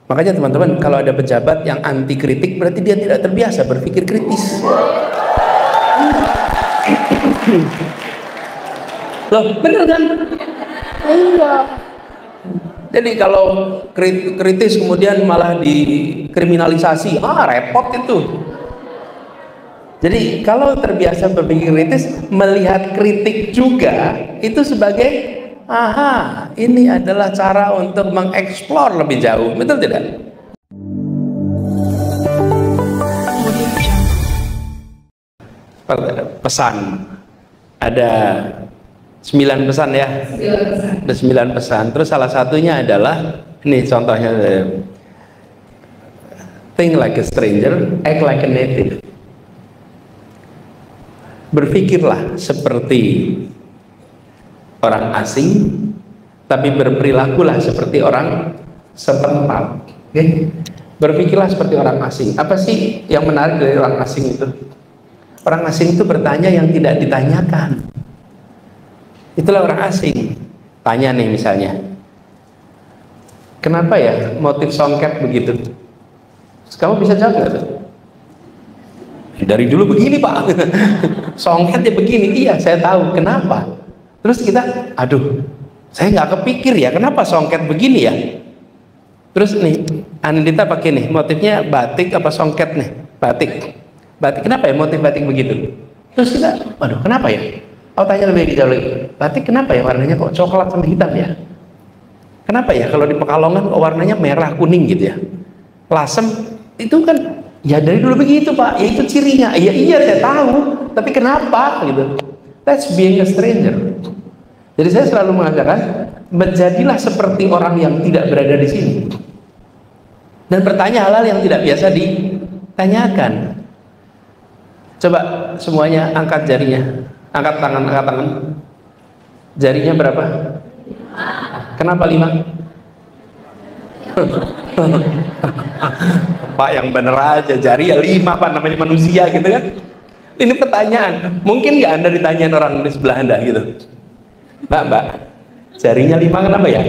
Makanya teman-teman, kalau ada pejabat yang anti kritik, berarti dia tidak terbiasa berpikir kritis. Loh, bener kan? Iya. Jadi kalau kritis kemudian malah dikriminalisasi, repot itu. Jadi kalau terbiasa berpikir kritis, melihat kritik juga itu sebagai ini adalah cara untuk mengeksplor lebih jauh, betul tidak? Pesan ada 9 pesan ya. 9 pesan. Ada 9 pesan. Terus salah satunya adalah ini contohnya, think like a stranger, act like a native. Berpikirlah seperti orang asing, tapi berperilakulah seperti orang setempat. Okay? Berpikirlah seperti orang asing. Apa sih yang menarik dari orang asing itu? Orang asing itu bertanya yang tidak ditanyakan. Itulah orang asing. Tanya nih misalnya, kenapa ya motif songket begitu? Kamu bisa jawab nggak tuh? Dari dulu begini pak. Songketnya begini. Iya saya tahu kenapa. Terus kita, aduh saya nggak kepikir ya kenapa songket begini ya. Terus nih Anindita pakai nih motifnya batik apa songket nih? Batik. Batik, kenapa ya motif batik begitu? Terus kita, waduh kenapa ya? Tanya lebih jauh lagi, batik kenapa ya warnanya kok coklat sama hitam ya? Kenapa ya kalau di Pekalongan kok warnanya merah kuning gitu ya? Lasem itu kan ya dari dulu begitu pak, ya itu cirinya. Iya saya tahu, tapi kenapa gitu? That's being a stranger. Jadi saya selalu mengatakan, menjadilah seperti orang yang tidak berada di sini dan bertanya hal-hal yang tidak biasa ditanyakan. Coba semuanya angkat jarinya, angkat tangan. Jarinya berapa? Kenapa 5? Pak yang bener aja, jari ya 5 pak, namanya manusia gitu kan. Ini pertanyaan, mungkin nggak Anda ditanyain orang di sebelah Anda gitu, Mbak, jarinya 5 kenapa ya?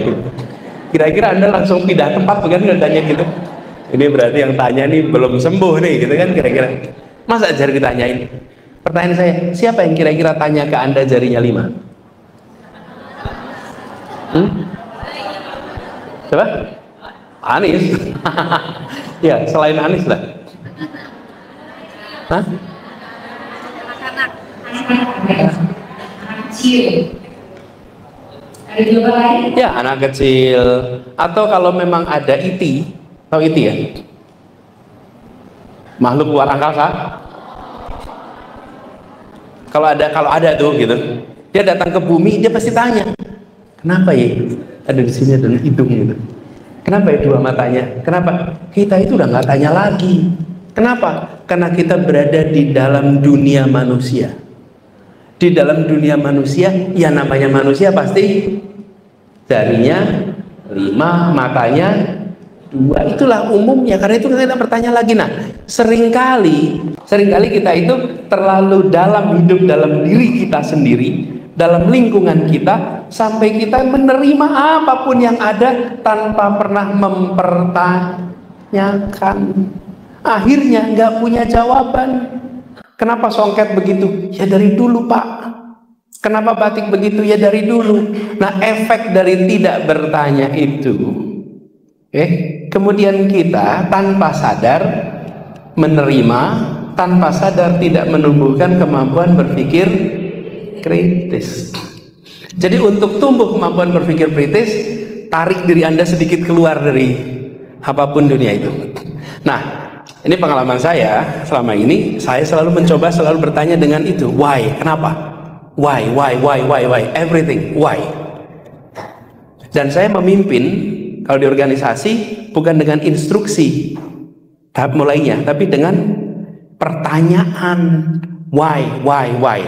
Kira-kira Anda langsung pindah tempat bukan nggak tanya gitu? Ini berarti yang tanya nih belum sembuh nih gitu kan kira-kira. Masa jari ditanyain? Pertanyaan saya, siapa yang kira-kira tanya ke Anda jarinya 5? Siapa? Anies. Ya, selain Anies lah. Hah? Anak-anak kecil. Ada juga lain? Ya, anak kecil. Atau kalau memang ada IT, tahu IT ya? Makhluk luar angkasa. Kalau ada tuh gitu, dia datang ke bumi, dia pasti tanya, kenapa ya ada di sini ada hidung gitu? Kenapa ya 2 matanya? Kenapa? Kita itu udah nggak tanya lagi. Kenapa? Karena kita berada di dalam dunia manusia. Di dalam dunia manusia, ya namanya manusia pasti jarinya 5, matanya 2. Itulah umumnya. Karena itu kita bertanya lagi. Nah, seringkali kita itu terlalu dalam hidup dalam diri kita sendiri, dalam lingkungan kita, sampai kita menerima apapun yang ada tanpa pernah mempertanyakan. Akhirnya nggak punya jawaban. Kenapa songket begitu? Ya dari dulu pak. Kenapa batik begitu? Ya dari dulu. Nah, efek dari tidak bertanya itu, kemudian kita tanpa sadar menerima, tanpa sadar tidak menumbuhkan kemampuan berpikir kritis. Jadi untuk tumbuh kemampuan berpikir kritis, tarik diri Anda sedikit keluar dari apapun dunia itu. Nah, ini pengalaman saya selama ini, saya selalu mencoba selalu bertanya dengan itu, why, kenapa, why, everything, why. Dan saya memimpin kalau di organisasi bukan dengan instruksi tahap mulainya, tapi dengan pertanyaan why.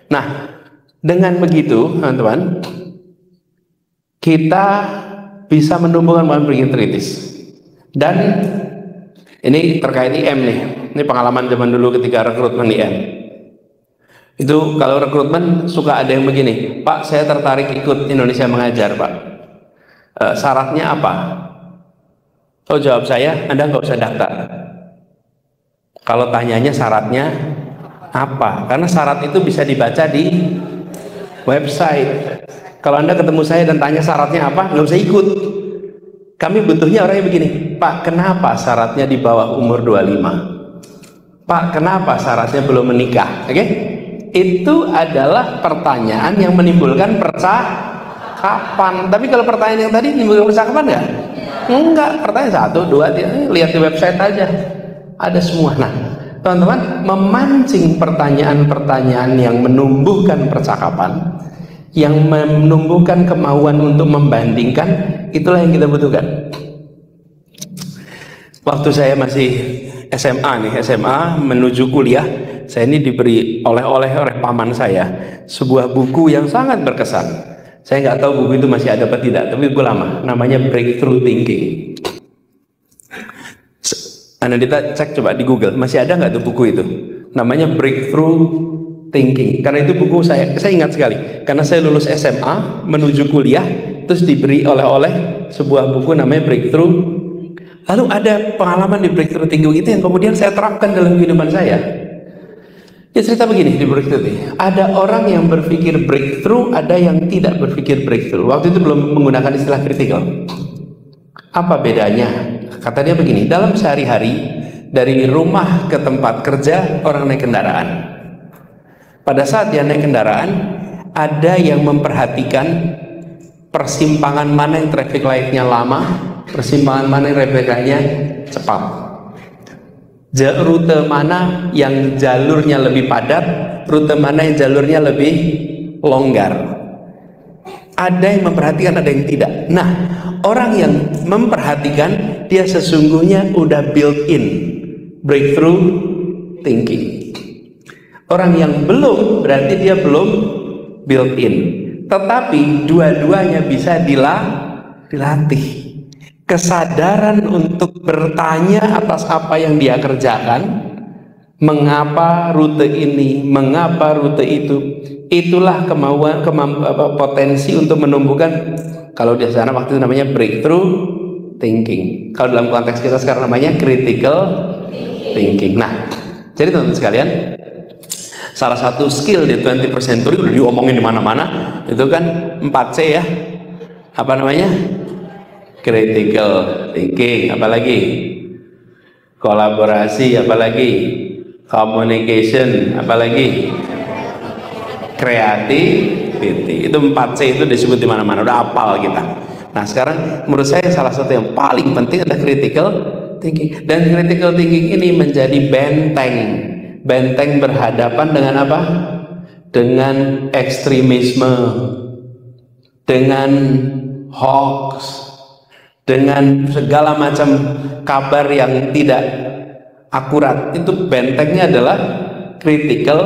Nah, dengan begitu teman-teman, kita bisa menumbuhkan kemampuan berpikir kritis. Dan ini terkait IM nih, ini pengalaman zaman dulu ketika rekrutmen IM. Itu kalau rekrutmen suka ada yang begini, Pak saya tertarik ikut Indonesia Mengajar Pak, syaratnya apa? Oh, jawab saya, Anda nggak usah daftar. Kalau tanyanya syaratnya apa? Karena syarat itu bisa dibaca di website. Kalau Anda ketemu saya dan tanya syaratnya apa, nggak usah ikut. Kami butuhnya orangnya begini, Pak, kenapa syaratnya di bawah umur 25? Pak, kenapa syaratnya belum menikah? Oke? Itu adalah pertanyaan yang menimbulkan percakapan. Tapi kalau pertanyaan yang tadi menimbulkan percakapan nggak? Enggak. Pertanyaan 1, 2, 3, lihat di website aja. Ada semua. Nah, teman-teman, memancing pertanyaan-pertanyaan yang menumbuhkan percakapan, yang menumbuhkan kemauan untuk membandingkan, itulah yang kita butuhkan. Waktu saya masih SMA menuju kuliah, saya ini diberi oleh paman saya sebuah buku yang sangat berkesan. Saya nggak tahu buku itu masih ada apa tidak, tapi buku lama, namanya Breakthrough Thinking. Anda cek coba di Google, masih ada nggak tuh buku itu? Namanya Breakthrough Thinking. Karena itu buku saya ingat sekali. Karena saya lulus SMA menuju kuliah, terus diberi oleh sebuah buku namanya Breakthrough. Lalu ada pengalaman di Breakthrough Thinking itu yang kemudian saya terapkan dalam kehidupan saya. Ya, cerita begini di Breakthrough Thinking. Ada orang yang berpikir breakthrough, ada yang tidak berpikir breakthrough. Waktu itu belum menggunakan istilah critical. Apa bedanya? Kata dia begini, dalam sehari-hari dari rumah ke tempat kerja orang naik kendaraan. Pada saat dia naik kendaraan, ada yang memperhatikan persimpangan mana yang traffic light-nya lama, persimpangan mana yang traffic light-nya cepat, rute mana yang jalurnya lebih padat, rute mana yang jalurnya lebih longgar. Ada yang memperhatikan, ada yang tidak. Nah, orang yang memperhatikan, dia sesungguhnya udah built-in breakthrough thinking. Orang yang belum, berarti dia belum built-in. Tetapi dua-duanya bisa dilatih. Kesadaran untuk bertanya atas apa yang dia kerjakan, mengapa rute ini, mengapa rute itu, itulah potensi untuk menumbuhkan, kalau di sana waktu itu namanya breakthrough thinking. Kalau dalam konteks kita sekarang namanya critical thinking. Nah, jadi teman-teman sekalian, salah satu skill di 21st century udah diomongin di mana-mana, itu kan 4C ya. Apa namanya? Critical thinking, apalagi kolaborasi, apalagi communication, apalagi creativity. Itu 4C itu disebut di mana-mana, udah hafal kita. Nah, sekarang menurut saya salah satu yang paling penting adalah critical thinking. Dan critical thinking ini menjadi benteng berhadapan dengan apa? Dengan ekstremisme, dengan hoax, dengan segala macam kabar yang tidak akurat. Itu bentengnya adalah critical,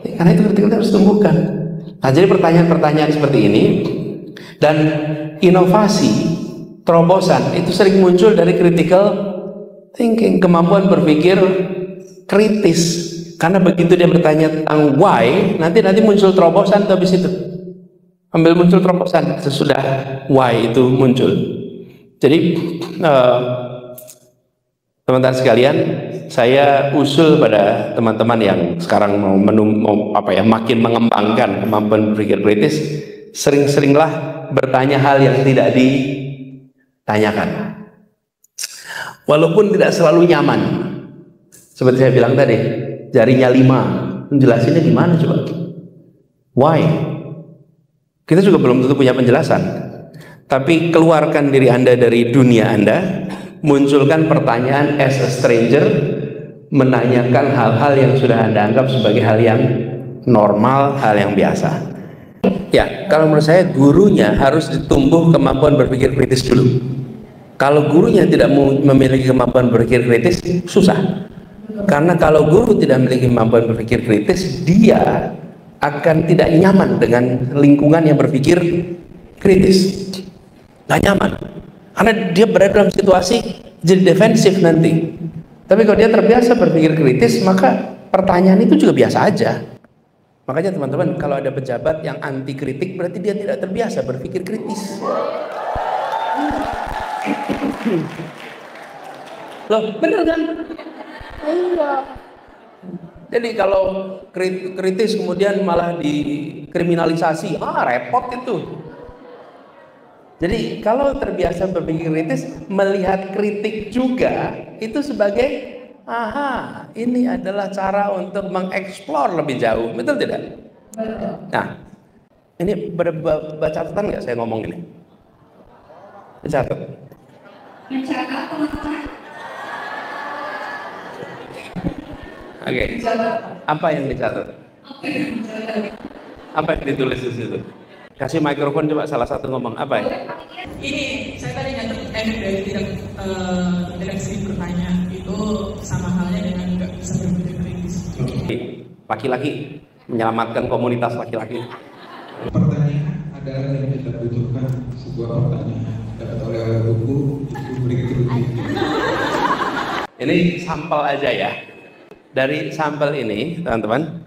karena itu critical harus tumbuhkan. Nah, jadi pertanyaan-pertanyaan seperti ini dan inovasi, terobosan itu sering muncul dari critical thinking, kemampuan berpikir kritis. Karena begitu dia bertanya tentang why, nanti muncul terobosan tuh habis itu. Ambil muncul terobosan sesudah why itu muncul. Jadi teman-teman sekalian, saya usul pada teman-teman yang sekarang mau makin mengembangkan kemampuan berpikir kritis, sering-seringlah bertanya hal yang tidak ditanyakan. Walaupun tidak selalu nyaman. Seperti saya bilang tadi, jarinya 5, menjelasinnya gimana coba? Why? Kita juga belum tentu punya penjelasan. Tapi keluarkan diri Anda dari dunia Anda, munculkan pertanyaan as a stranger, menanyakan hal-hal yang sudah Anda anggap sebagai hal yang normal, hal yang biasa. Ya, kalau menurut saya gurunya harus ditumbuh kemampuan berpikir kritis dulu. Kalau gurunya tidak memiliki kemampuan berpikir kritis, susah. Karena kalau guru tidak memiliki kemampuan berpikir kritis, dia akan tidak nyaman dengan lingkungan yang berpikir kritis. Gak nyaman, karena dia berada dalam situasi jadi defensif nanti. Tapi kalau dia terbiasa berpikir kritis, maka pertanyaan itu juga biasa aja. Makanya teman-teman, kalau ada pejabat yang anti kritik, berarti dia tidak terbiasa berpikir kritis. Loh, bener kan? Iya. Jadi kalau kritis kemudian malah dikriminalisasi, repot itu. Jadi kalau terbiasa berpikir kritis, melihat kritik juga itu sebagai, ini adalah cara untuk mengeksplor lebih jauh, betul tidak? Nah, ini baca catatan nggak saya ngomong ini? Catat. Mencatat teman-teman. Oke. Apa yang dicatat? Apa yang ditulis di situ? Kasih mikrofon coba salah satu ngomong apa ya? Ini saya tadi nyatet dari direksi bertanya itu sama halnya dengan nggak bisa berpikir kritis. Laki-laki menyelamatkan komunitas laki-laki. Pertanyaan adalah yang kita butuhkan, sebuah pertanyaan dapat oleh buku berikut ini. Ini sampel aja ya. Dari sampel ini, teman-teman,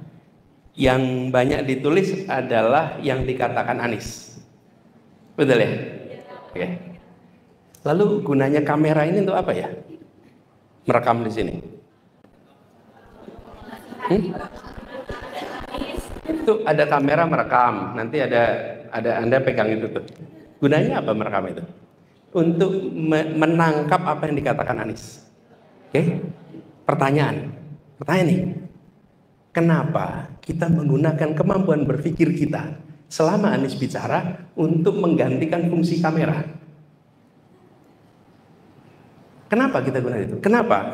yang banyak ditulis adalah yang dikatakan Anies. Betul ya? Oke. Lalu gunanya kamera ini untuk apa ya? Merekam di sini. Itu ada kamera merekam. Nanti ada Anda pegang itu tuh. Gunanya apa merekam itu? Untuk menangkap apa yang dikatakan Anies. Oke? Pertanyaan nih. Kenapa kita menggunakan kemampuan berpikir kita selama Anies bicara untuk menggantikan fungsi kamera? Kenapa kita gunakan itu? Kenapa?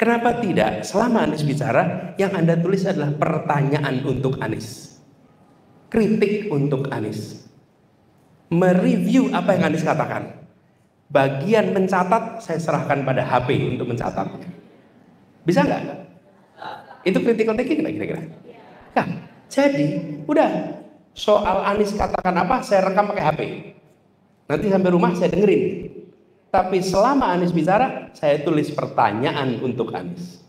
Kenapa tidak selama Anies bicara yang Anda tulis adalah pertanyaan untuk Anies, kritik untuk Anies, mereview apa yang Anies katakan. Bagian mencatat saya serahkan pada HP untuk mencatatnya. Bisa nggak? Itu critical thinking kira-kira. Nah, jadi udah soal Anies katakan apa saya rekam pakai HP. Nanti sampai rumah saya dengerin. Tapi selama Anies bicara saya tulis pertanyaan untuk Anies,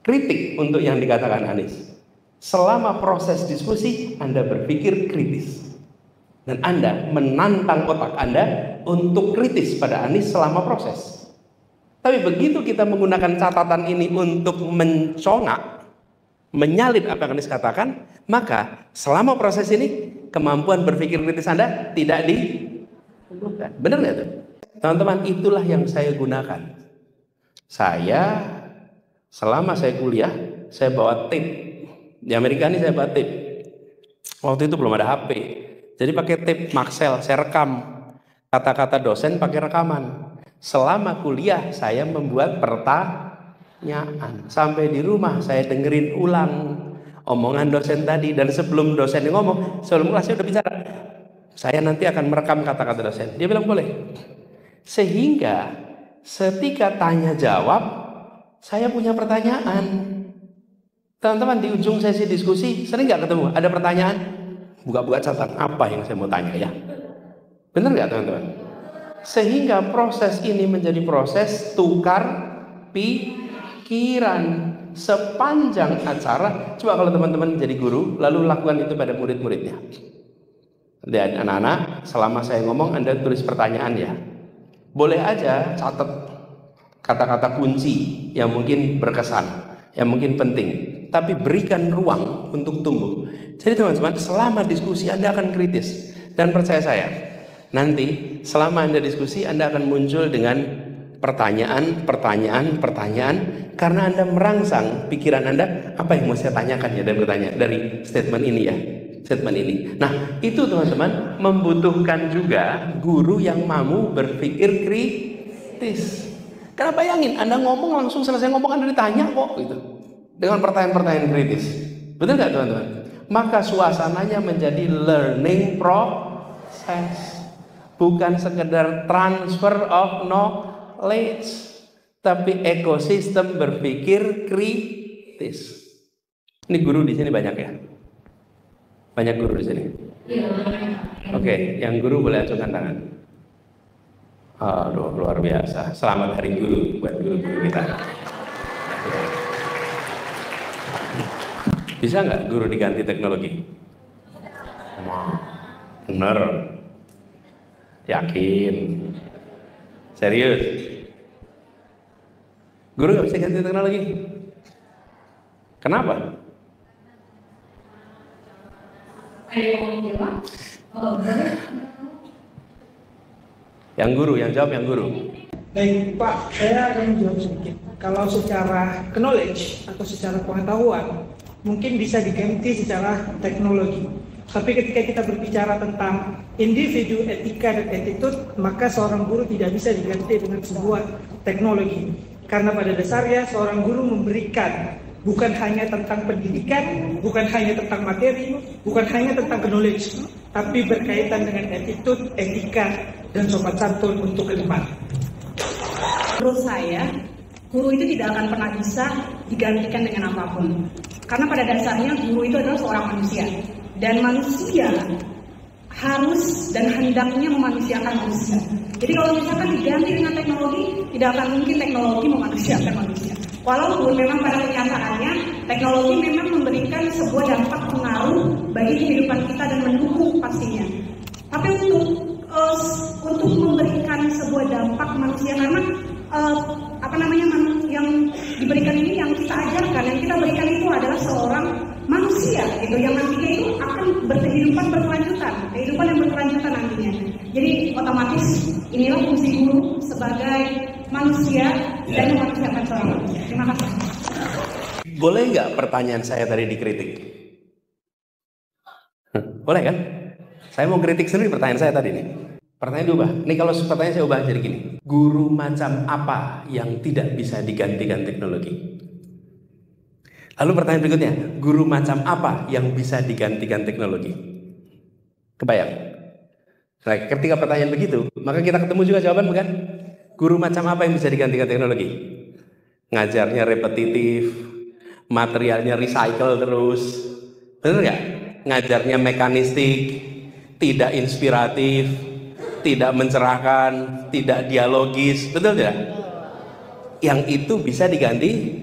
kritik untuk yang dikatakan Anies. Selama proses diskusi Anda berpikir kritis dan Anda menantang otak Anda untuk kritis pada Anies selama proses. Tapi begitu kita menggunakan catatan ini untuk mencongak, menyalip apa yang Anies katakan, maka selama proses ini kemampuan berpikir kritis Anda tidak dibutuhkan. Benar nggak tuh? Teman-teman, itulah yang saya gunakan. Saya selama saya kuliah, saya bawa tape. Di Amerika ini saya bawa tape. Waktu itu belum ada HP. Jadi pakai tape Maxell, saya rekam kata-kata dosen pakai rekaman. Selama kuliah saya membuat pertanyaan. Sampai di rumah saya dengerin ulang omongan dosen tadi. Dan sebelum dosen ngomong, sebelum kelas saya udah bicara, saya nanti akan merekam kata-kata dosen. Dia bilang boleh. Sehingga ketika tanya jawab, saya punya pertanyaan. Teman-teman, di ujung sesi diskusi sering nggak ketemu ada pertanyaan? Buka-buka catatan apa yang saya mau tanya ya? Benar nggak teman-teman? Sehingga proses ini menjadi proses tukar pikiran sepanjang acara. Coba kalau teman-teman jadi guru, lalu lakukan itu pada murid-muridnya. Dan anak-anak, selama saya ngomong Anda tulis pertanyaan ya. Boleh aja catat kata-kata kunci yang mungkin berkesan, yang mungkin penting, tapi berikan ruang untuk tumbuh. Jadi teman-teman, selama diskusi Anda akan kritis. Dan percaya saya, nanti selama Anda diskusi Anda akan muncul dengan pertanyaan, karena Anda merangsang pikiran Anda, apa yang mau saya tanyakan ya dari statement ini ya. Statement ini. Nah, itu teman-teman membutuhkan juga guru yang mau berpikir kritis. Karena bayangin, Anda ngomong langsung selesai ngomong Anda ditanya kok gitu. Dengan pertanyaan-pertanyaan kritis. Betul nggak teman-teman? Maka suasananya menjadi learning process. Bukan sekedar transfer of knowledge, tapi ekosistem berpikir kritis. Ini guru di sini banyak ya? Banyak guru di sini. Oke, yang guru boleh acungkan tangan. Aduh, luar biasa. Selamat Hari Guru buat guru-guru kita. Bisa nggak guru diganti teknologi? Bener. Yakin? Serius? Guru nggak bisa ganti teknologi. Kenapa? Ada yang mau jawab? Oh, boleh. Yang guru, yang jawab yang guru. Baik Pak, saya akan menjawab sedikit. Kalau secara knowledge atau secara pengetahuan, mungkin bisa diganti secara teknologi. Tapi ketika kita berbicara tentang individu, etika, dan attitude, maka seorang guru tidak bisa diganti dengan sebuah teknologi. Karena pada dasarnya seorang guru memberikan bukan hanya tentang pendidikan, bukan hanya tentang materi, bukan hanya tentang knowledge, tapi berkaitan dengan attitude, etika, dan sopan santun untuk ke depan. Menurut saya, guru itu tidak akan pernah bisa digantikan dengan apapun. Karena pada dasarnya guru itu adalah seorang manusia. Dan manusia harus dan hendaknya memanusiakan manusia. Jadi kalau misalkan diganti dengan teknologi, tidak akan mungkin teknologi memanusiakan manusia. Walaupun memang pada kenyataannya, teknologi memang memberikan sebuah dampak pengaruh bagi kehidupan kita dan mendukung pastinya. Tapi untuk memberikan sebuah dampak manusia, karena yang diberikan ini, yang kita ajarkan, yang kita berikan itu adalah seorang manusia gitu, yang nantinya itu akan berkehidupan berkelanjutan, kehidupan yang berkelanjutan nantinya. Jadi otomatis inilah fungsi guru sebagai manusia dan memanusiakan seorang manusia. Terima kasih. Boleh nggak pertanyaan saya tadi dikritik? Boleh kan? Saya mau kritik sendiri pertanyaan saya tadi nih. Pertanyaan diubah. Nih kalau pertanyaan saya ubah jadi gini. Guru macam apa yang tidak bisa digantikan teknologi? Lalu pertanyaan berikutnya, guru macam apa yang bisa digantikan teknologi? Kebayang? Nah, ketika pertanyaan begitu, maka kita ketemu juga jawaban, bukan? Guru macam apa yang bisa digantikan teknologi? Ngajarnya repetitif, materialnya recycle terus, bener nggak? Ngajarnya mekanistik, tidak inspiratif, tidak mencerahkan, tidak dialogis, betul tidak? Yang itu bisa diganti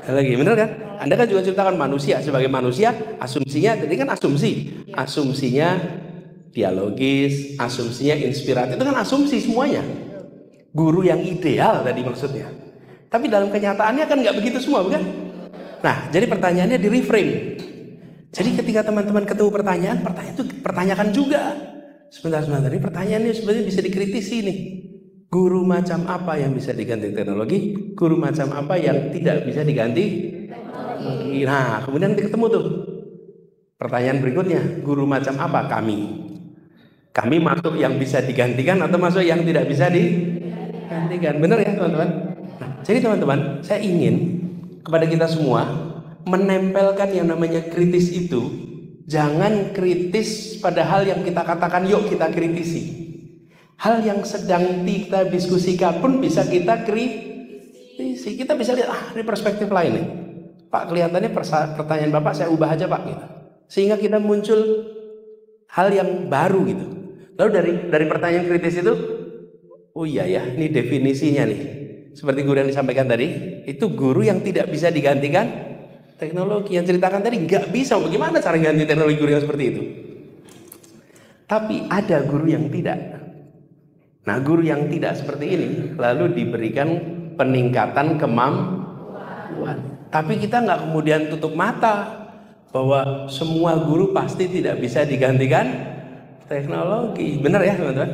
lagi, bener kan? Anda kan juga ciptakan manusia sebagai manusia, asumsinya tadi kan asumsinya dialogis, asumsinya inspiratif, itu kan asumsi semuanya. Guru yang ideal tadi maksudnya. Tapi dalam kenyataannya kan nggak begitu semua, bukan? Nah, jadi pertanyaannya di reframe. Jadi ketika teman-teman ketemu pertanyaan itu pertanyakan juga. Sebentar, ini pertanyaannya sebenarnya bisa dikritisi nih. Guru macam apa yang bisa diganti teknologi? Guru macam apa yang tidak bisa diganti? Nah, kemudian ketemu tuh pertanyaan berikutnya, guru macam apa kami? Kami masuk yang bisa digantikan atau masuk yang tidak bisa digantikan? Benar ya teman-teman? Nah, jadi teman-teman, saya ingin kepada kita semua menempelkan yang namanya kritis itu. Jangan kritis pada hal yang kita katakan yuk kita kritisi. Hal yang sedang kita diskusikan pun bisa kita kritisi. Kita bisa lihat, ini perspektif lain nih. Pak, kelihatannya pertanyaan Bapak saya ubah aja Pak gitu. Sehingga kita muncul hal yang baru gitu. Lalu dari pertanyaan kritis itu, oh iya ya, ini definisinya nih. Seperti guru yang disampaikan tadi, itu guru yang tidak bisa digantikan teknologi. Yang ceritakan tadi nggak bisa, bagaimana cara ganti teknologi guru yang seperti itu? Tapi ada guru yang tidak. Nah, guru yang tidak seperti ini lalu diberikan peningkatan kemampuan. Tapi kita nggak kemudian tutup mata bahwa semua guru pasti tidak bisa digantikan teknologi. Benar ya teman-teman?